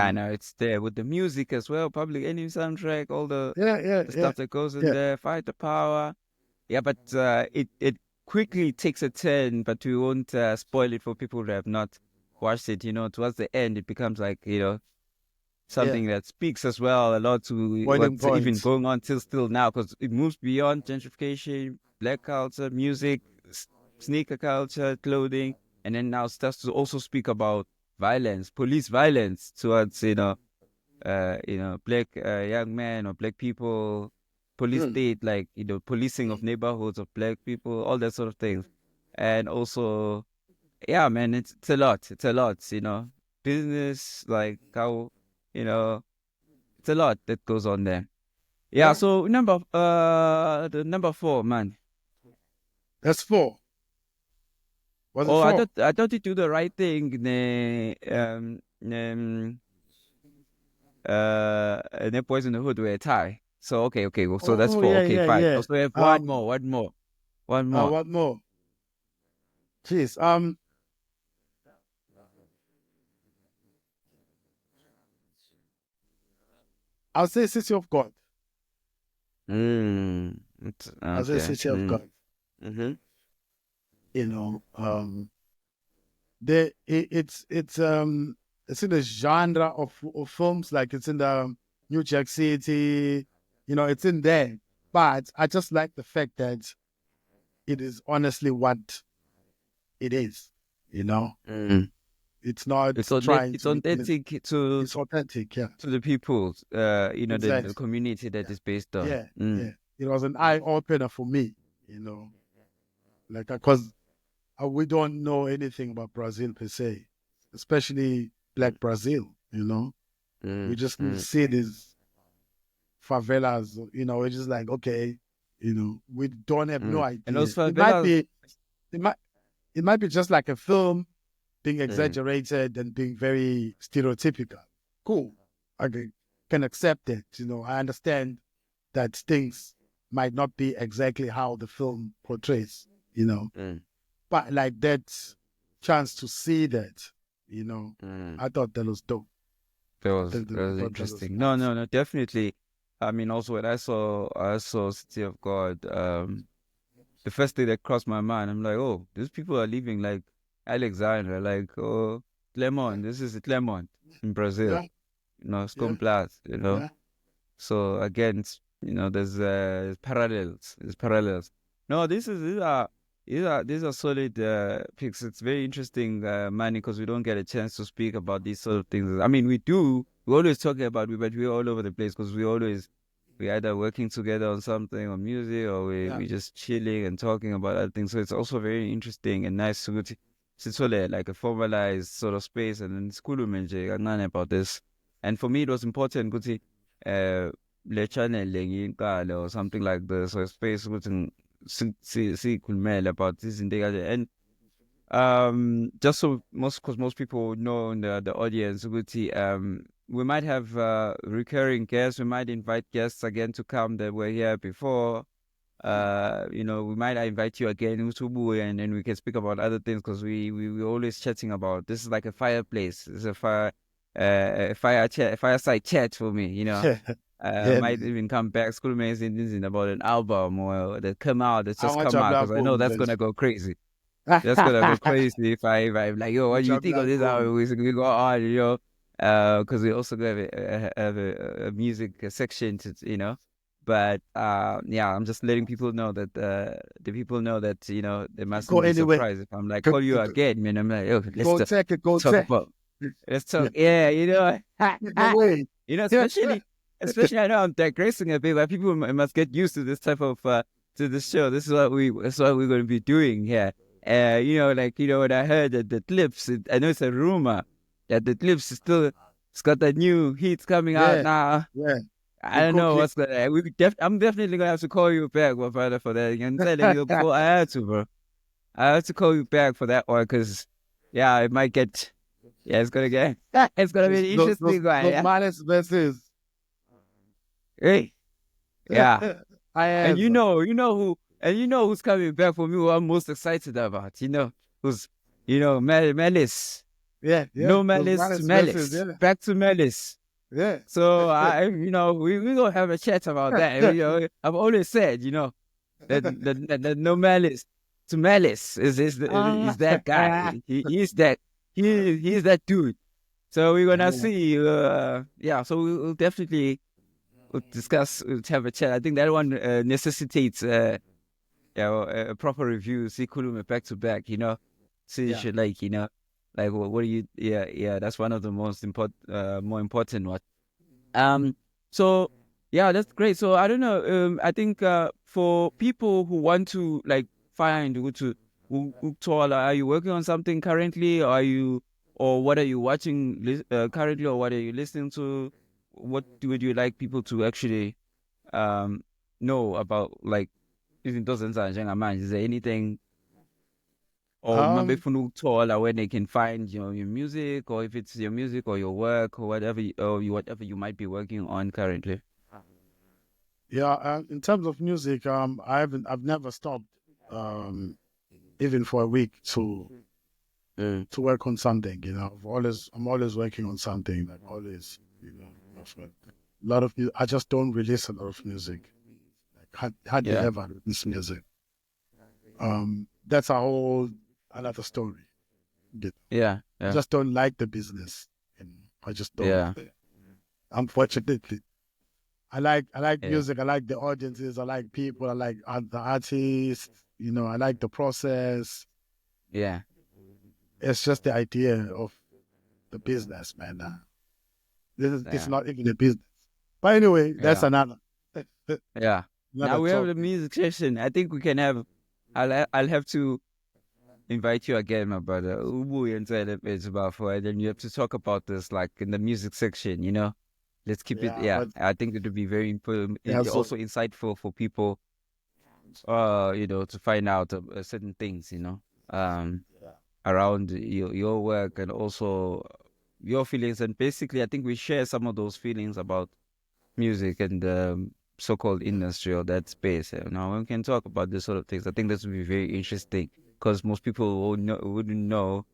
Speaker 1: I know it's there with the music as well. Public Enemy soundtrack, all the stuff that goes in there. Fight the Power. Yeah, but it quickly takes a turn, but we won't spoil it for people who have not watched it, towards the end, it becomes like,
Speaker 2: Yeah.
Speaker 1: something that speaks as well a lot to
Speaker 2: Boiling
Speaker 1: what's even
Speaker 2: point.
Speaker 1: going on till still now, because it moves beyond gentrification, black culture, music, sneaker culture, clothing, and then now starts to also speak about violence, police violence towards black young men or black people, police
Speaker 2: Mm.
Speaker 1: state, like policing of
Speaker 2: Mm.
Speaker 1: neighborhoods of black people, all that sort of things, and also yeah, man, it's a lot. It's a lot, business, like how you know it's a lot that goes on there. Yeah,
Speaker 2: Yeah.
Speaker 1: so the number four, man.
Speaker 2: That's four. Was it
Speaker 1: Oh, I
Speaker 2: four?
Speaker 1: thought I thought you do the right thing. The boys in the hood wear a tie. So okay, well, so that's
Speaker 2: Oh
Speaker 1: four.
Speaker 2: yeah,
Speaker 1: Okay,
Speaker 2: yeah,
Speaker 1: fine.
Speaker 2: yeah.
Speaker 1: Also, we have
Speaker 2: Um.
Speaker 1: one more.
Speaker 2: What more? Jeez. I'll say City of God. I'll say
Speaker 1: Okay.
Speaker 2: City of God.
Speaker 1: Mm-hmm.
Speaker 2: You know. It's in the genre of films, like it's in the New Jack City. It's in there. But I just like the fact that it is honestly what it is. You know,
Speaker 1: Mm.
Speaker 2: it's not trying
Speaker 1: It's
Speaker 2: to be.
Speaker 1: authentic to
Speaker 2: It's authentic. Yeah.
Speaker 1: the people, the
Speaker 2: Exactly.
Speaker 1: community that
Speaker 2: Yeah.
Speaker 1: is based on.
Speaker 2: Yeah. Yeah. It was an eye opener for me. You know, like because we don't know anything about Brazil per se, especially Black Brazil. We just
Speaker 1: Mm.
Speaker 2: see these favelas. We're just like, okay, we don't have no
Speaker 1: And those
Speaker 2: idea. It might
Speaker 1: favelas,
Speaker 2: be, it might, it might be just like a film being
Speaker 1: mm,
Speaker 2: exaggerated and being very stereotypical. Cool, I can accept it. I understand that things might not be exactly how the film portrays.
Speaker 1: mm,
Speaker 2: But like that chance to see that,
Speaker 1: mm.
Speaker 2: I thought that was dope.
Speaker 1: That
Speaker 2: I
Speaker 1: was
Speaker 2: thought that was
Speaker 1: interesting. No,
Speaker 2: nice.
Speaker 1: no, no, definitely. I mean, also when I saw City of God, the first thing that crossed my mind, I'm like, oh, these people are living like Alexandra, like, oh, Clermont. This is Clermont in Brazil,
Speaker 2: Yeah, yeah,
Speaker 1: Scomplas,
Speaker 2: yeah.
Speaker 1: So again, there's parallels. There's parallels. No, these are solid picks. It's very interesting, Manny, because we don't get a chance to speak about these sort of things. I mean, we do. We always talk about it, but we're all over the place because we either working together on something or music, or
Speaker 2: Yeah.
Speaker 1: we just chilling and talking about other things. So it's also very interesting and nice to sit like a formalized sort of space and then school about this. And for me, it was important because le channel ngiyingqale or something like this, so space ukuthi sikhulumele about izinto ey'kanje. And just so because most people know in the audience ukuthi we might have recurring guests, we might invite guests again to come that were here before. We might invite you again Utubu, and then we can speak about other things because we're always chatting about this. Is like a fireplace. It's a fireside chat for me,
Speaker 2: Yeah,
Speaker 1: might
Speaker 2: man.
Speaker 1: even come back schoolmates in about an album or that come out that's just come out,
Speaker 2: Angajabula
Speaker 1: because I know
Speaker 2: kakhulu
Speaker 1: that's
Speaker 2: mfethu.
Speaker 1: gonna go crazy. That's gonna go crazy if I'm like, yo, what do you think
Speaker 2: Ngijabula
Speaker 1: of this
Speaker 2: kakhulu.
Speaker 1: album we go on, because we also have a music section to, but yeah, I'm just letting people know that the people know that they
Speaker 2: Go
Speaker 1: mustn't be
Speaker 2: anyway.
Speaker 1: surprised if I'm like
Speaker 2: Go,
Speaker 1: call you
Speaker 2: go,
Speaker 1: again, man. I'm like, oh,
Speaker 2: go take it. Go
Speaker 1: talk
Speaker 2: take.
Speaker 1: about let's
Speaker 2: Yeah.
Speaker 1: talk, yeah,
Speaker 2: Either way.
Speaker 1: especially I know I'm digressing a bit, but people must get used to this type of to this show. That's what we're going to be doing here. When I heard that the clips, I know it's a rumor that the clips is still, it's got the new hits coming out
Speaker 2: Yeah,
Speaker 1: now.
Speaker 2: yeah.
Speaker 1: I
Speaker 2: The
Speaker 1: don't know
Speaker 2: cookie.
Speaker 1: what's gonna. I'm definitely gonna have to call you back, my brother, for that. I'm telling you before I had to, bro. I have to call you back for that one because, yeah, it might get. Yeah, it's gonna get. It's gonna be an interesting one.
Speaker 2: Those
Speaker 1: Yeah.
Speaker 2: minus verses.
Speaker 1: Hey. Yeah.
Speaker 2: I
Speaker 1: And
Speaker 2: have.
Speaker 1: you know who's coming back for me, who I'm most excited about, who's, Malice.
Speaker 2: Yeah, yeah.
Speaker 1: No
Speaker 2: Those
Speaker 1: Malice to
Speaker 2: minus verses.
Speaker 1: Malice.
Speaker 2: Yeah,
Speaker 1: Back to Malice.
Speaker 2: yeah.
Speaker 1: So we gonna have a chat about that. I've always said, that no Malice to Malice is that guy. He's that. he's that dude. So we're gonna
Speaker 2: Yeah.
Speaker 1: see. Yeah. So we'll definitely discuss, have a chat. I think that one necessitates a proper review. See Kulume back to back. See
Speaker 2: Yeah.
Speaker 1: shit like like what do you? Yeah. That's one of the most more important ones. So yeah, that's great. So I don't know. I think for people who want to like find who tall, are you working on something currently? Or or what are you watching currently, or what are you listening to? What would you like people to actually um know about, like izinto ozenzayo njengamanje? Is there anything, or maybe
Speaker 2: Um,
Speaker 1: funa ukuthola where they can find your music, or if it's your music or your work or whatever whatever you might be working on currently?
Speaker 2: yeah, in terms of music, I've never stopped, um, even for a week to work on something. I'm always working on something, like always. A lot of I just don't release a lot of music. Like hardly
Speaker 1: Yeah.
Speaker 2: ever release music. That's a whole another story. Yeah.
Speaker 1: Yeah,
Speaker 2: I
Speaker 1: yeah,
Speaker 2: just don't like the business. I just don't.
Speaker 1: yeah,
Speaker 2: Unfortunately. I like
Speaker 1: yeah,
Speaker 2: music. I like the audiences. I like people. I like the artists. I like the process.
Speaker 1: yeah,
Speaker 2: It's just the idea of the business, man. This is
Speaker 1: yeah,
Speaker 2: not even a business. But anyway, that's
Speaker 1: yeah,
Speaker 2: another
Speaker 1: yeah. Now
Speaker 2: another
Speaker 1: we have the
Speaker 2: topic.
Speaker 1: music session. I think we can have. I'll have to invite you again, my brother. Ubu and it's about for, and then you have to talk about this like in the music section. Let's keep it.
Speaker 2: Yeah,
Speaker 1: Yeah,
Speaker 2: but
Speaker 1: I think it would be very important,
Speaker 2: yeah, so
Speaker 1: also insightful for people. To find out certain things. Um,
Speaker 2: yeah.
Speaker 1: around your work, and also your feelings, and basically I think we share some of those feelings about music and the so-called industry or that space. Now we can talk about this sort of things. I think this would be very interesting because most people wouldn't know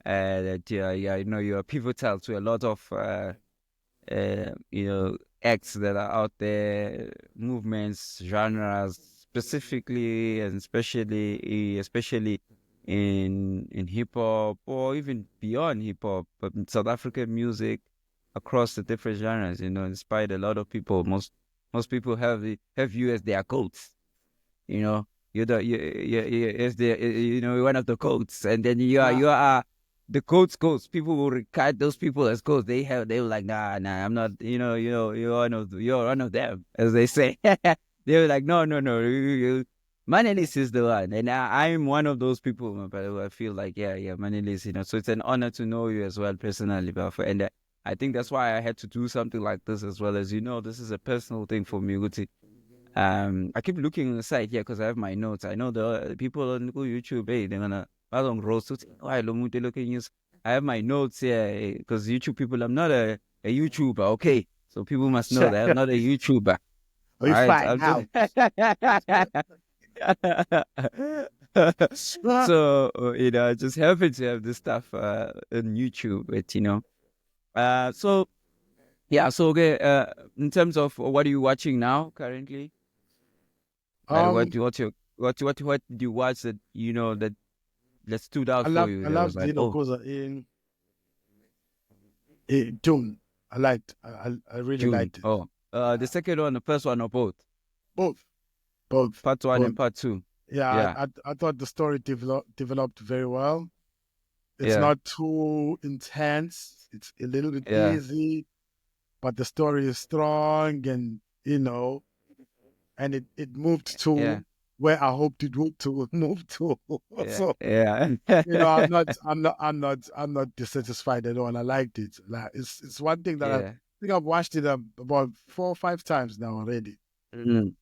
Speaker 1: that yeah, you're pivotal to a lot of acts that are out there, movements, genres, specifically and especially in hip hop, or even beyond hip hop, but in South African music across the different genres. Inspired a lot of people. Most people have you as their goats. You know, you as one of the goats, and then
Speaker 2: Nah,
Speaker 1: you are the goats. People will regard those people as goats. They were like, nah, I'm not. You're one of them, as they say. They were like, no, Manelis is the one, and I'm one of those people, my brother, who I feel like, yeah, Manelis. So it's an honor to know you as well personally, Bafo. And I think that's why I had to do something like this as well. As you know, this is a personal thing for me, Guti. I keep looking on the side here because I have my notes. I know the people on YouTube, hey, they're gonna along roast. Why looking use? I have my notes here because YouTube people. I'm not a YouTuber, okay? So people must know that I'm not a YouTuber. All
Speaker 2: we
Speaker 1: right,
Speaker 2: find
Speaker 1: I'm just.
Speaker 2: out.
Speaker 1: So I just happen to have this stuff on YouTube, but so yeah. So okay, in terms of what are you watching now currently? Like
Speaker 2: um,
Speaker 1: what did you watch that that stood out for you?
Speaker 2: I
Speaker 1: That
Speaker 2: love
Speaker 1: was like,
Speaker 2: Dino
Speaker 1: oh,
Speaker 2: Koza in Dune. I really
Speaker 1: June.
Speaker 2: liked it.
Speaker 1: Oh, the second one, the first one, or both?
Speaker 2: Both, both,
Speaker 1: Part one
Speaker 2: both.
Speaker 1: and part two.
Speaker 2: Yeah,
Speaker 1: Yeah,
Speaker 2: I thought the story developed very well. It's
Speaker 1: yeah,
Speaker 2: not too intense. It's a little bit
Speaker 1: yeah,
Speaker 2: easy, but the story is strong, and and it moved
Speaker 1: yeah,
Speaker 2: to where I hoped it would to move to.
Speaker 1: yeah,
Speaker 2: So
Speaker 1: yeah,
Speaker 2: I'm not dissatisfied at all. I liked it. Like it's one thing that I
Speaker 1: yeah.
Speaker 2: think I've watched it about 4 or 5 times now already.
Speaker 1: Mm.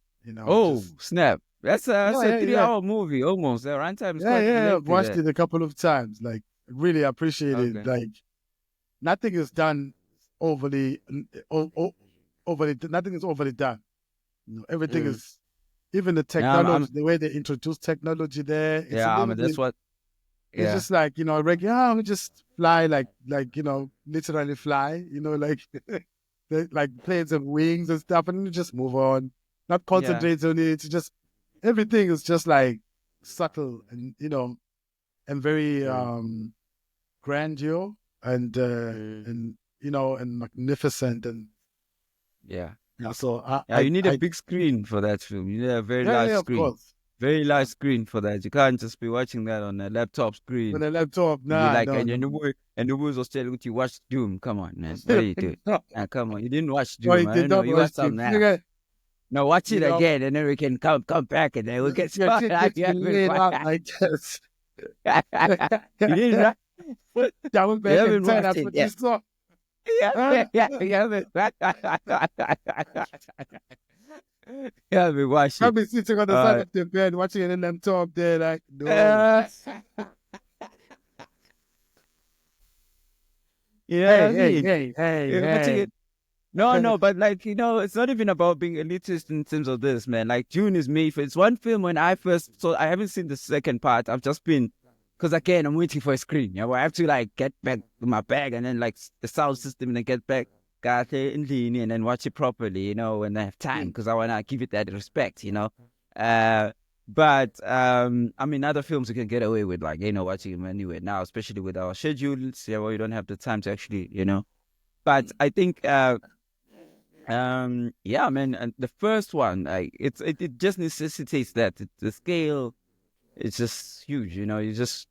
Speaker 1: Oh,
Speaker 2: Just
Speaker 1: snap! That's
Speaker 2: yeah,
Speaker 1: a
Speaker 2: yeah, yeah.
Speaker 1: 3 hour movie almost. The runtime is
Speaker 2: Yeah,
Speaker 1: quite
Speaker 2: yeah, I've
Speaker 1: lengthy
Speaker 2: watched
Speaker 1: there.
Speaker 2: it a couple of times. Like, really appreciate it.
Speaker 1: Okay.
Speaker 2: Like, nothing is done overly, overly. Nothing is overly done. Everything
Speaker 1: Mm.
Speaker 2: is, even the
Speaker 1: Yeah,
Speaker 2: technology, the way they introduce technology there. It's a
Speaker 1: yeah,
Speaker 2: little
Speaker 1: that's
Speaker 2: bit.
Speaker 1: what.
Speaker 2: It's
Speaker 1: Yeah,
Speaker 2: just like we just fly like literally fly. Like like planes and wings and stuff, and you just move on. Not
Speaker 1: yeah,
Speaker 2: concentrate on it. It's just everything is just like subtle and and very
Speaker 1: mm.
Speaker 2: grandeur and and magnificent and
Speaker 1: Yeah.
Speaker 2: so
Speaker 1: Yeah, you need a
Speaker 2: I
Speaker 1: big screen for that film. You need a very
Speaker 2: yeah,
Speaker 1: large
Speaker 2: yeah, of
Speaker 1: screen.
Speaker 2: course.
Speaker 1: Very large screen for that. You can't just be watching that on a laptop
Speaker 2: With
Speaker 1: screen.
Speaker 2: a laptop,
Speaker 1: You'd be
Speaker 2: nah,
Speaker 1: like,
Speaker 2: no,
Speaker 1: and
Speaker 2: no,
Speaker 1: the
Speaker 2: no.
Speaker 1: boy, and the boys was telling you, watch Doom. Come on, man. What are you doing?
Speaker 2: No,
Speaker 1: Come on. You didn't watch
Speaker 2: no,
Speaker 1: Doom.
Speaker 2: he
Speaker 1: I
Speaker 2: did
Speaker 1: don't know.
Speaker 2: not
Speaker 1: You
Speaker 2: watch
Speaker 1: watched
Speaker 2: him.
Speaker 1: something now. No, watch
Speaker 2: You
Speaker 1: it
Speaker 2: know,
Speaker 1: again, and then we can come back, and then we can
Speaker 2: your
Speaker 1: start.
Speaker 2: shit gets been laid out like this.
Speaker 1: You didn't,
Speaker 2: Down
Speaker 1: you
Speaker 2: back and
Speaker 1: haven't
Speaker 2: turn.
Speaker 1: watched
Speaker 2: That's
Speaker 1: it
Speaker 2: what you
Speaker 1: yet.
Speaker 2: saw.
Speaker 1: Yeah, you haven't. You haven't watched
Speaker 2: I'll
Speaker 1: it.
Speaker 2: be sitting on the side
Speaker 1: Uh,
Speaker 2: of the bed watching it in them top there, like, no.
Speaker 1: uh, you know what
Speaker 2: Hey,
Speaker 1: I
Speaker 2: hey,
Speaker 1: mean?
Speaker 2: hey, hey,
Speaker 1: You're watching
Speaker 2: hey.
Speaker 1: it. No, but like, it's not even about being elitist in terms of this, man. Like, June is me. It's one film when I first saw, I haven't seen the second part. I've just been, because again, I'm waiting for a screen. You know, I have to like get back to my bag and then like the sound system and then get back, got it and lean in and watch it properly, when I have time, because I want to give it that respect. But I mean, other films you can get away with, like, watching them anyway now, especially with our schedules, where you don't have the time to actually. But I think yeah, man, and the first one, like, it just necessitates that the scale is just huge. It's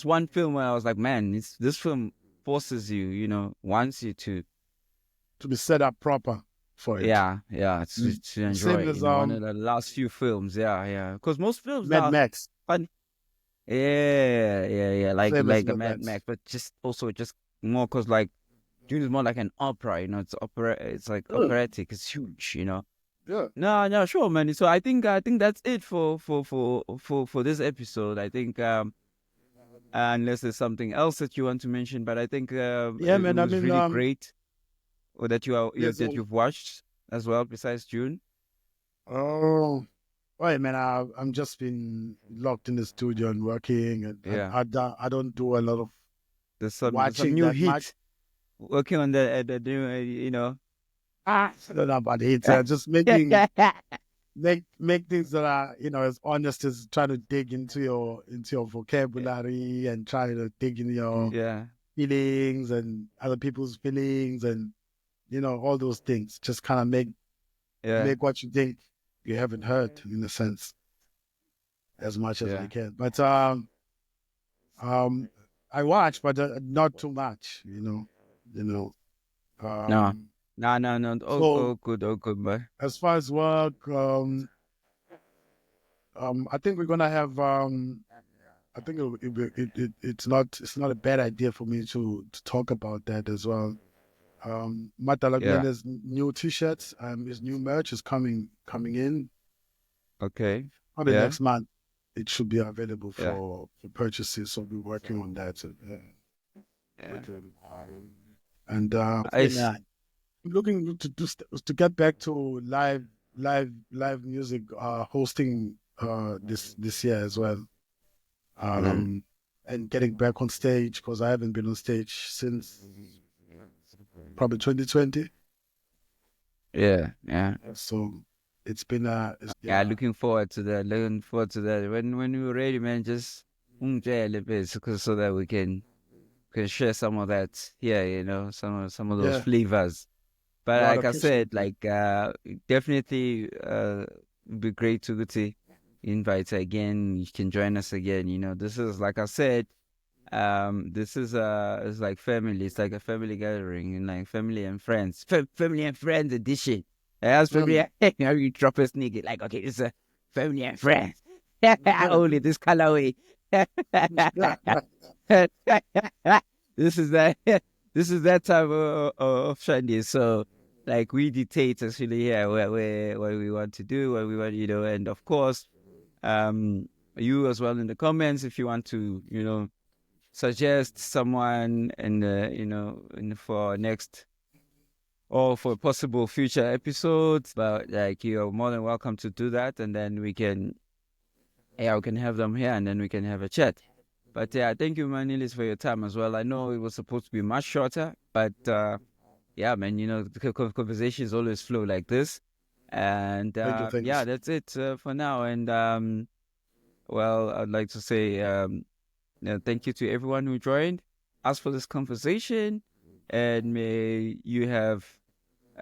Speaker 1: one film where I was like, man, this film forces you, wants you to,
Speaker 2: To be set up proper for it.
Speaker 1: yeah, to enjoy
Speaker 2: Same
Speaker 1: it.
Speaker 2: as
Speaker 1: One of the last few films, yeah, because most films
Speaker 2: Mad
Speaker 1: now,
Speaker 2: Max.
Speaker 1: fun, yeah, like
Speaker 2: Same as
Speaker 1: a
Speaker 2: Mad
Speaker 1: Mad
Speaker 2: Max.
Speaker 1: Max, but just also just more because like Dune is more like an opera, it's like operatic, it's huge.
Speaker 2: Yeah.
Speaker 1: No, sure, man. So I think that's it for this episode. I think unless there's something else that you want to mention, but I think
Speaker 2: Yeah,
Speaker 1: it
Speaker 2: man. I
Speaker 1: was
Speaker 2: mean,
Speaker 1: really great, or that
Speaker 2: there's
Speaker 1: that you've watched as well besides June.
Speaker 2: oh, right, man. I'm just been locked in the studio and working, and
Speaker 1: Yeah,
Speaker 2: I don't do a lot of
Speaker 1: there's some
Speaker 2: watching
Speaker 1: new
Speaker 2: that much.
Speaker 1: hit working on the new
Speaker 2: I don't know about it. Just making make things that are as honest as trying to dig into your vocabulary and trying to dig in your
Speaker 1: yeah,
Speaker 2: feelings and other people's feelings and all those things. Just kind of
Speaker 1: yeah,
Speaker 2: make what you think you haven't heard in a sense as much as I
Speaker 1: yeah.
Speaker 2: can. But um, I watch, but not too much. You know.
Speaker 1: No,
Speaker 2: Um,
Speaker 1: no.
Speaker 2: so
Speaker 1: Oh, good, man.
Speaker 2: as far as work, I think we're gonna have. I think it's not a bad idea for me to talk about that as well.
Speaker 1: Yeah.
Speaker 2: Matalagmene's new T-shirts, his new merch is coming in
Speaker 1: Okay.
Speaker 2: probably
Speaker 1: Yeah.
Speaker 2: next month. It should be available
Speaker 1: Yeah.
Speaker 2: for purchases. So we're working on that.
Speaker 1: Yeah.
Speaker 2: And
Speaker 1: I
Speaker 2: then, I'm looking to get back to live music hosting this year as well.
Speaker 1: Mm.
Speaker 2: And getting back on stage because I haven't been on stage since probably 2020.
Speaker 1: Yeah.
Speaker 2: So it's been
Speaker 1: Yeah,
Speaker 2: yeah,
Speaker 1: looking forward to that. Looking forward to that. When we're ready, man, just a little bit so that we can share some of that here, some of those
Speaker 2: yeah.
Speaker 1: flavors. But
Speaker 2: No, I'd
Speaker 1: like I
Speaker 2: appreciate
Speaker 1: said,
Speaker 2: that.
Speaker 1: like definitely it'd be great to invite her again. You can join us again. This is, like I said, this is it's like family. It's like a family gathering, and like family and friends, family and friends edition. As family,
Speaker 2: Mm.
Speaker 1: you drop a sneak it like, okay, this is a family and friends. Only this colorway. This is that. This is that type of Sunday. So, like, we dictate actually here what we want to do, what we want, and of course, you as well in the comments if you want to, suggest someone and for next or for possible future episodes. But like, you're more than welcome to do that, and then we can have them here, and then we can have a chat. But yeah, thank you, Manelis, for your time as well. I know it was supposed to be much shorter, but yeah, man, the conversations always flow like this. And
Speaker 2: Thank you,
Speaker 1: yeah,
Speaker 2: thanks.
Speaker 1: that's it for now. And well, I'd like to say thank you to everyone who joined us for this conversation, and may you have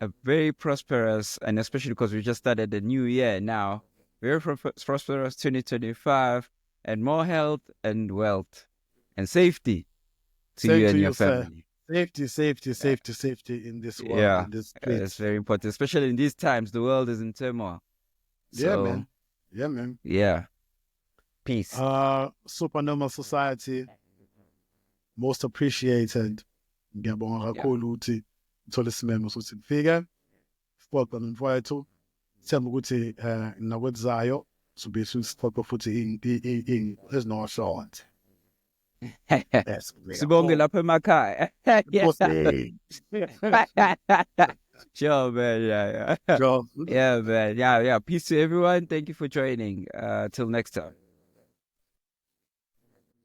Speaker 1: a very prosperous, and especially because we just started the new year now, very prosperous 2025, and more health and wealth and safety to
Speaker 2: Same
Speaker 1: you
Speaker 2: to
Speaker 1: and your
Speaker 2: you, sir.
Speaker 1: family.
Speaker 2: Safety in this world,
Speaker 1: Yeah,
Speaker 2: in this
Speaker 1: it's
Speaker 2: place.
Speaker 1: very important, especially in these times. The world is in turmoil.
Speaker 2: Yeah,
Speaker 1: So,
Speaker 2: man. Yeah, man.
Speaker 1: yeah. Peace.
Speaker 2: Supernormal society, most appreciated. Ngiyabonga
Speaker 1: Yeah.
Speaker 2: kakhulu ukuthi uthole isimemo sokuthi kufike sixoxe nomfowethu. Sithemba ukuthi nakwenzayo sobe sixoxe futhi ezinoshonze. Yes,
Speaker 1: Sibonge lapha emakhaya.
Speaker 2: Nkosi.
Speaker 1: Sure, man. Yeah, yeah.
Speaker 2: Sure.
Speaker 1: Yeah, man. Yeah, yeah. Peace to everyone. Thank you for joining. Till next time.